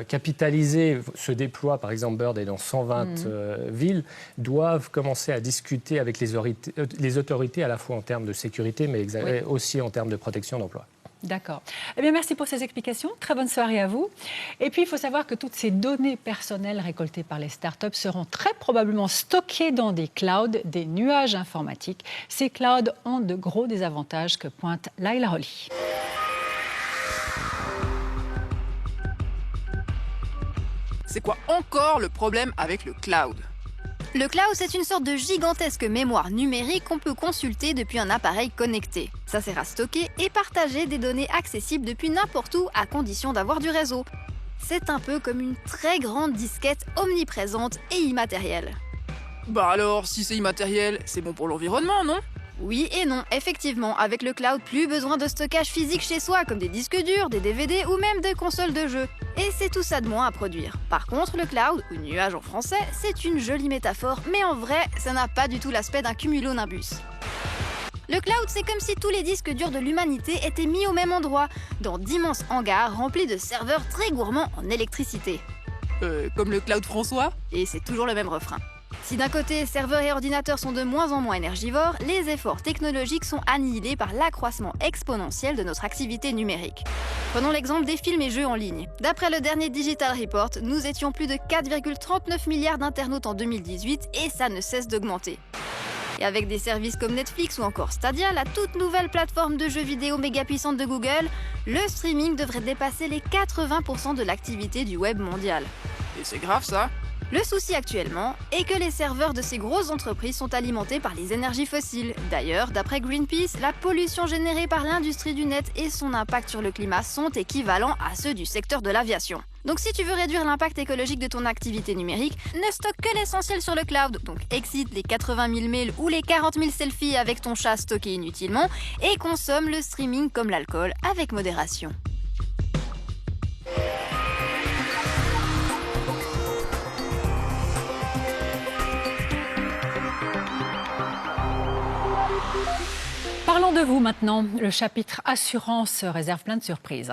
capitalisées, se déploient, par exemple Bird est dans 120 villes, doivent commencer à discuter avec les autorités à la fois en termes de sécurité, mais aussi en termes de protection d'emploi. D'accord. Eh bien, merci pour ces explications. Très bonne soirée à vous. Et puis, il faut savoir que toutes ces données personnelles récoltées par les startups seront très probablement stockées dans des clouds, des nuages informatiques. Ces clouds ont de gros désavantages que pointe Laila Rolly. c'est quoi encore le problème avec le cloud? Le cloud, c'est une sorte de gigantesque mémoire numérique qu'on peut consulter depuis un appareil connecté. Ça sert à stocker et partager des données accessibles depuis n'importe où à condition d'avoir du réseau. C'est un peu comme une très grande disquette omniprésente et immatérielle. Bah alors, si c'est immatériel, c'est bon pour l'environnement, non? Oui et non, effectivement, avec le cloud, plus besoin de stockage physique chez soi, comme des disques durs, des DVD ou même des consoles de jeux. Et c'est tout ça de moins à produire. Par contre, le cloud, ou nuage en français, c'est une jolie métaphore, mais en vrai, ça n'a pas du tout l'aspect d'un cumulonimbus. Le cloud, c'est comme si tous les disques durs de l'humanité étaient mis au même endroit, dans d'immenses hangars remplis de serveurs très gourmands en électricité. Comme le cloud François? Et c'est toujours le même refrain. Si d'un côté, serveurs et ordinateurs sont de moins en moins énergivores, les efforts technologiques sont annihilés par l'accroissement exponentiel de notre activité numérique. Prenons l'exemple des films et jeux en ligne. D'après le dernier Digital Report, nous étions plus de 4,39 milliards d'internautes en 2018 et ça ne cesse d'augmenter. Et avec des services comme Netflix ou encore Stadia, la toute nouvelle plateforme de jeux vidéo méga puissante de Google, le streaming devrait dépasser les 80% de l'activité du web mondial. Et c'est grave ça? Le souci actuellement est que les serveurs de ces grosses entreprises sont alimentés par les énergies fossiles. D'ailleurs, d'après Greenpeace, la pollution générée par l'industrie du net et son impact sur le climat sont équivalents à ceux du secteur de l'aviation. Donc si tu veux réduire l'impact écologique de ton activité numérique, ne stocke que l'essentiel sur le cloud. Donc excite les 80 000 mails ou les 40 000 selfies avec ton chat stocké inutilement et consomme le streaming comme l'alcool avec modération. Parlons de vous maintenant. Le chapitre assurance réserve plein de surprises.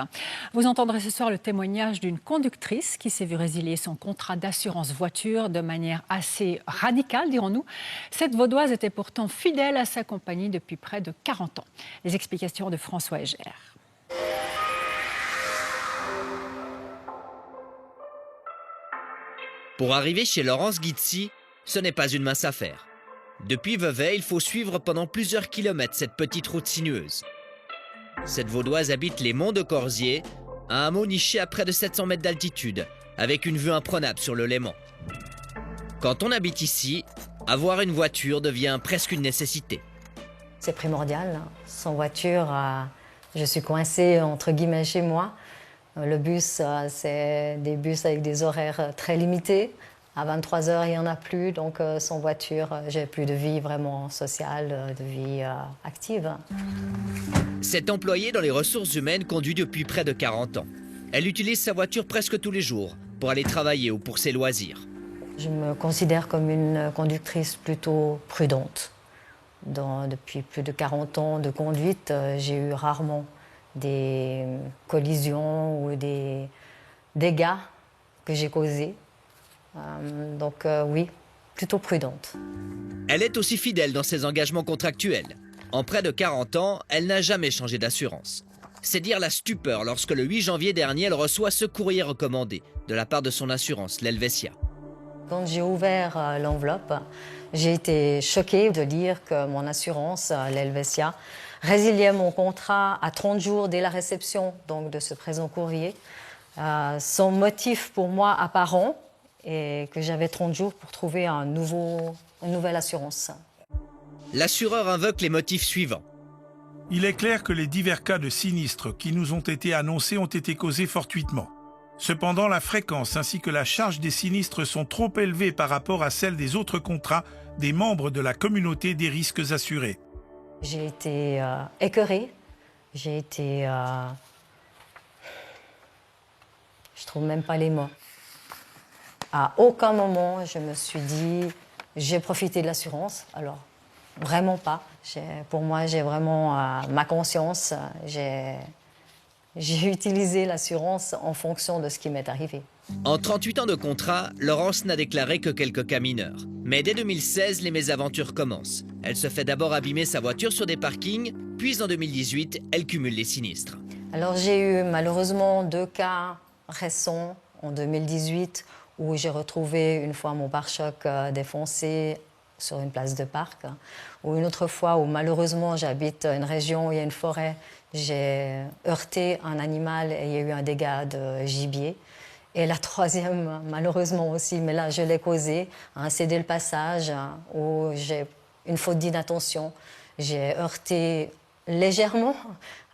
Vous entendrez ce soir le témoignage d'une conductrice qui s'est vue résilier son contrat d'assurance voiture de manière assez radicale, dirons-nous. Cette Vaudoise était pourtant fidèle à sa compagnie depuis près de 40 ans. Les explications de François Hégère. Pour arriver chez Laurence Guizzi, ce n'est pas une mince affaire. Depuis Vevey, il faut suivre pendant plusieurs kilomètres cette petite route sinueuse. Cette Vaudoise habite les monts de Corzier, un hameau niché à près de 700 mètres d'altitude, avec une vue imprenable sur le Léman. Quand on habite ici, avoir une voiture devient presque une nécessité. C'est primordial. Sans voiture, je suis coincée entre guillemets chez moi. Le bus, c'est des bus avec des horaires très limités. À 23h, il n'y en a plus, donc sans voiture, j'ai plus de vie vraiment sociale, de vie active. Cette employée dans les ressources humaines conduit depuis près de 40 ans. Elle utilise sa voiture presque tous les jours pour aller travailler ou pour ses loisirs. Je me considère comme une conductrice plutôt prudente. Depuis plus de 40 ans de conduite, j'ai eu rarement des collisions ou des dégâts que j'ai causés. Donc oui, plutôt prudente. Elle est aussi fidèle dans ses engagements contractuels. En près de 40 ans, elle n'a jamais changé d'assurance. C'est dire la stupeur lorsque le 8 janvier dernier, elle reçoit ce courrier recommandé de la part de son assurance, l'Helvetia. Quand j'ai ouvert l'enveloppe, j'ai été choquée de lire que mon assurance, l'Helvetia, résiliait mon contrat à 30 jours dès la réception donc, de ce présent courrier, sans motif pour moi apparent, et que j'avais 30 jours pour trouver une nouvelle assurance. L'assureur invoque les motifs suivants. Il est clair que les divers cas de sinistres qui nous ont été annoncés ont été causés fortuitement. Cependant, la fréquence ainsi que la charge des sinistres sont trop élevées par rapport à celle des autres contrats des membres de la communauté des risques assurés. J'ai été écœurée, j'ai été... je trouve même pas les mots. À aucun moment, je me suis dit, j'ai profité de l'assurance. Alors, vraiment pas. Pour moi, j'ai vraiment ma conscience. J'ai utilisé l'assurance en fonction de ce qui m'est arrivé. En 38 ans de contrat, Laurence n'a déclaré que quelques cas mineurs. Mais dès 2016, les mésaventures commencent. Elle se fait d'abord abîmer sa voiture sur des parkings, puis en 2018, elle cumule les sinistres. Alors, j'ai eu malheureusement 2 cas récents en 2018 où j'ai retrouvé une fois mon pare-choc défoncé sur une place de parc, ou une autre fois où malheureusement j'habite une région où il y a une forêt, j'ai heurté un animal et il y a eu un dégât de gibier. Et la troisième, malheureusement aussi, mais là je l'ai causée, un cédé le passage où j'ai une faute d'inattention. J'ai heurté légèrement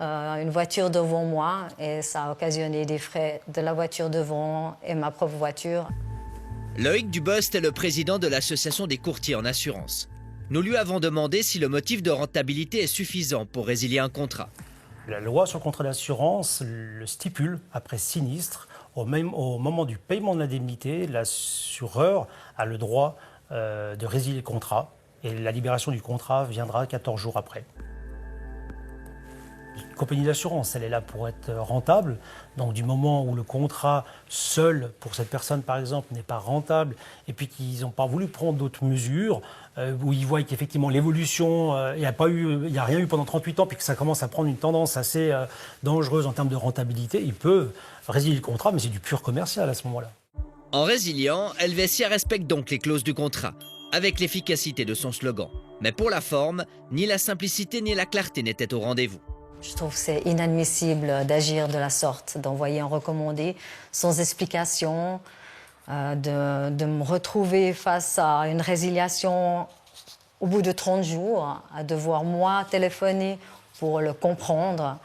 une voiture devant moi et ça a occasionné des frais de la voiture devant et ma propre voiture. Loïc Dubost est le président de l'association des courtiers en assurance. Nous lui avons demandé si le motif de rentabilité est suffisant pour résilier un contrat. La loi sur le contrat d'assurance le stipule, après sinistre, au moment du paiement de l'indemnité, l'assureur a le droit de résilier le contrat et la libération du contrat viendra 14 jours après. Une compagnie d'assurance, elle est là pour être rentable. Donc du moment où le contrat seul, pour cette personne par exemple, n'est pas rentable, et puis qu'ils n'ont pas voulu prendre d'autres mesures, où ils voient qu'effectivement l'évolution, il n'y a rien eu pendant 38 ans, puis que ça commence à prendre une tendance assez dangereuse en termes de rentabilité, ils peuvent résilier le contrat, mais c'est du pur commercial à ce moment-là. En résiliant, Helvetia respecte donc les clauses du contrat, avec l'efficacité de son slogan. Mais pour la forme, ni la simplicité ni la clarté n'étaient au rendez-vous. Je trouve que c'est inadmissible d'agir de la sorte, d'envoyer un recommandé sans explication, de me retrouver face à une résiliation au bout de 30 jours, à devoir moi téléphoner pour le comprendre.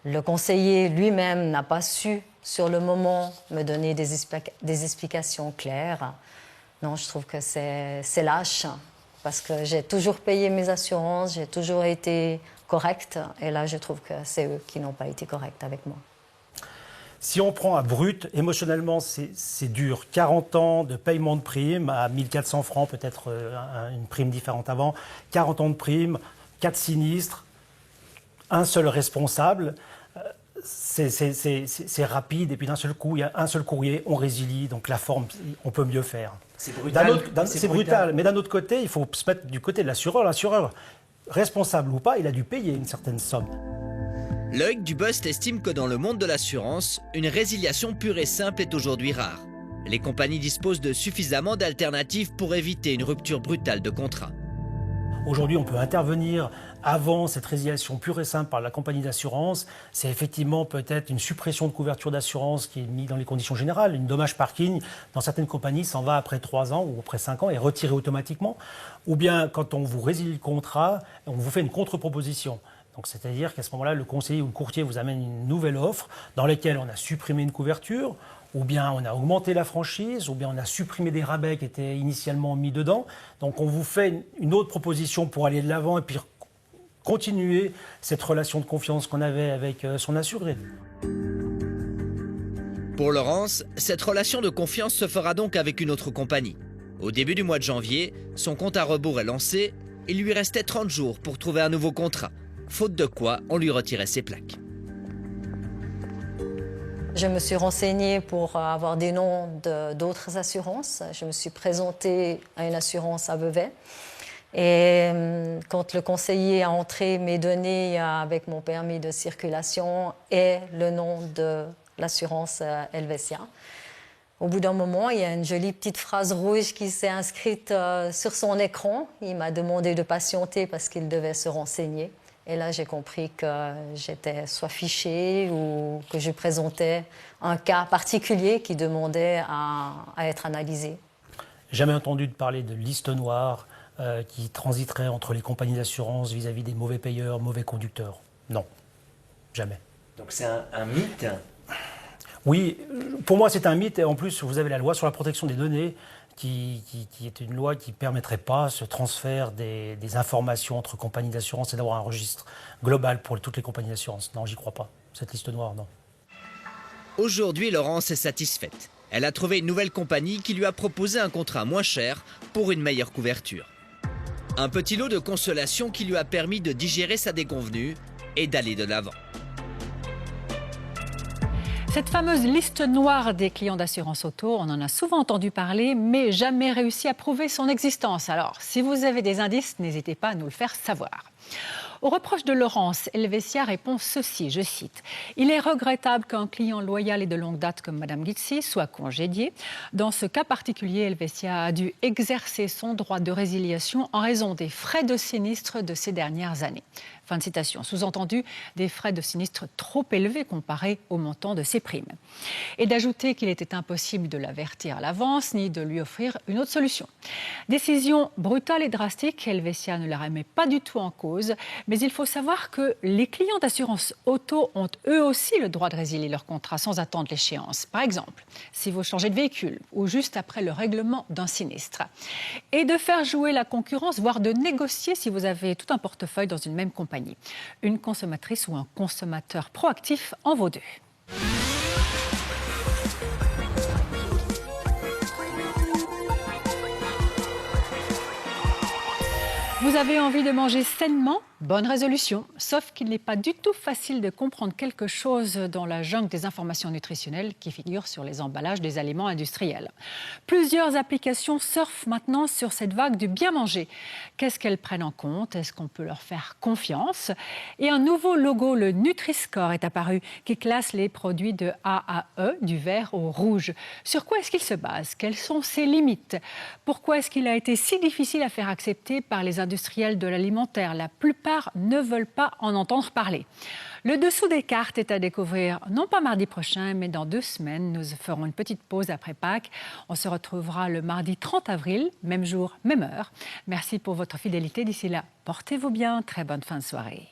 Le conseiller lui-même n'a pas su sur le moment me donner des explications claires. Non, je trouve que c'est lâche parce que j'ai toujours payé mes assurances, j'ai toujours été correcte et là je trouve que c'est eux qui n'ont pas été corrects avec moi. Si on prend à brut, émotionnellement c'est dur. 40 ans de paiement de prime à 1400 francs, peut-être une prime différente avant, 40 ans de prime, 4 sinistres, un seul responsable. C'est rapide et puis d'un seul coup, il y a un seul courrier, on résilie, donc la forme, on peut mieux faire. C'est brutal. C'est brutal, mais d'un autre côté, il faut se mettre du côté de l'assureur. L'assureur, responsable ou pas, il a dû payer une certaine somme. Loïc Dubost estime que dans le monde de l'assurance, une résiliation pure et simple est aujourd'hui rare. Les compagnies disposent de suffisamment d'alternatives pour éviter une rupture brutale de contrat. Aujourd'hui, on peut intervenir avant cette résiliation pure et simple par la compagnie d'assurance. C'est effectivement peut-être une suppression de couverture d'assurance qui est mise dans les conditions générales. Une dommage parking, dans certaines compagnies, s'en va après 3 ans ou après 5 ans et est retiré automatiquement. Ou bien, quand on vous résilie le contrat, on vous fait une contre-proposition. Donc, c'est-à-dire qu'à ce moment-là, le conseiller ou le courtier vous amène une nouvelle offre dans laquelle on a supprimé une couverture, ou bien on a augmenté la franchise, ou bien on a supprimé des rabais qui étaient initialement mis dedans. Donc on vous fait une autre proposition pour aller de l'avant et puis continuer cette relation de confiance qu'on avait avec son assuré. Pour Laurence, cette relation de confiance se fera donc avec une autre compagnie. Au début du mois de janvier, son compte à rebours est lancé. Il lui restait 30 jours pour trouver un nouveau contrat, faute de quoi on lui retirait ses plaques. Je me suis renseignée pour avoir des noms d'autres assurances. Je me suis présentée à une assurance à Vevey. Et quand le conseiller a entré mes données avec mon permis de circulation et le nom de l'assurance Helvetia, au bout d'un moment, il y a une jolie petite phrase rouge qui s'est inscrite sur son écran. Il m'a demandé de patienter parce qu'il devait se renseigner. Et là, j'ai compris que j'étais soit fichée ou que je présentais un cas particulier qui demandait à être analysé. Jamais entendu de parler de liste noire qui transiterait entre les compagnies d'assurance vis-à-vis des mauvais payeurs, mauvais conducteurs. Non, jamais. Donc c'est un mythe ? Oui, pour moi c'est un mythe. Et en plus, vous avez la loi sur la protection des données qui est une loi qui ne permettrait pas ce transfert des informations entre compagnies d'assurance et d'avoir un registre global pour toutes les compagnies d'assurance. Non, j'y crois pas. Cette liste noire, non. Aujourd'hui, Laurence est satisfaite. Elle a trouvé une nouvelle compagnie qui lui a proposé un contrat moins cher pour une meilleure couverture. Un petit lot de consolation qui lui a permis de digérer sa déconvenue et d'aller de l'avant. Cette fameuse liste noire des clients d'assurance auto, on en a souvent entendu parler, mais jamais réussi à prouver son existence. Alors, si vous avez des indices, n'hésitez pas à nous le faire savoir. Au reproche de Laurence, Helvetia répond ceci, je cite « Il est regrettable qu'un client loyal et de longue date comme Mme Guizi soit congédié. Dans ce cas particulier, Helvetia a dû exercer son droit de résiliation en raison des frais de sinistre de ces dernières années. » Fin de citation. Sous-entendu, des frais de sinistre trop élevés comparés au montant de ses primes. Et d'ajouter qu'il était impossible de l'avertir à l'avance ni de lui offrir une autre solution. Décision brutale et drastique, Helvetia ne la remet pas du tout en cause, mais il faut savoir que les clients d'assurance auto ont eux aussi le droit de résilier leur contrat sans attendre l'échéance. Par exemple, si vous changez de véhicule ou juste après le règlement d'un sinistre. Et de faire jouer la concurrence, voire de négocier si vous avez tout un portefeuille dans une même compagnie. Une consommatrice ou un consommateur proactif en vaut deux. Vous avez envie de manger sainement ? Bonne résolution, sauf qu'il n'est pas du tout facile de comprendre quelque chose dans la jungle des informations nutritionnelles qui figurent sur les emballages des aliments industriels. Plusieurs applications surfent maintenant sur cette vague du bien manger. Qu'est-ce qu'elles prennent en compte? Est-ce qu'on peut leur faire confiance? Et un nouveau logo, le Nutri-Score, est apparu, qui classe les produits de A à E, du vert au rouge. Sur quoi est-ce qu'il se base? Quelles sont ses limites? Pourquoi est-ce qu'il a été si difficile à faire accepter par les industriels de l'alimentaire? La plupart ne veulent pas en entendre parler. Le dessous des cartes est à découvrir, non pas mardi prochain, mais dans 2 semaines. Nous ferons une petite pause après Pâques. On se retrouvera le mardi 30 avril, même jour, même heure. Merci pour votre fidélité. D'ici là, portez-vous bien. Très bonne fin de soirée.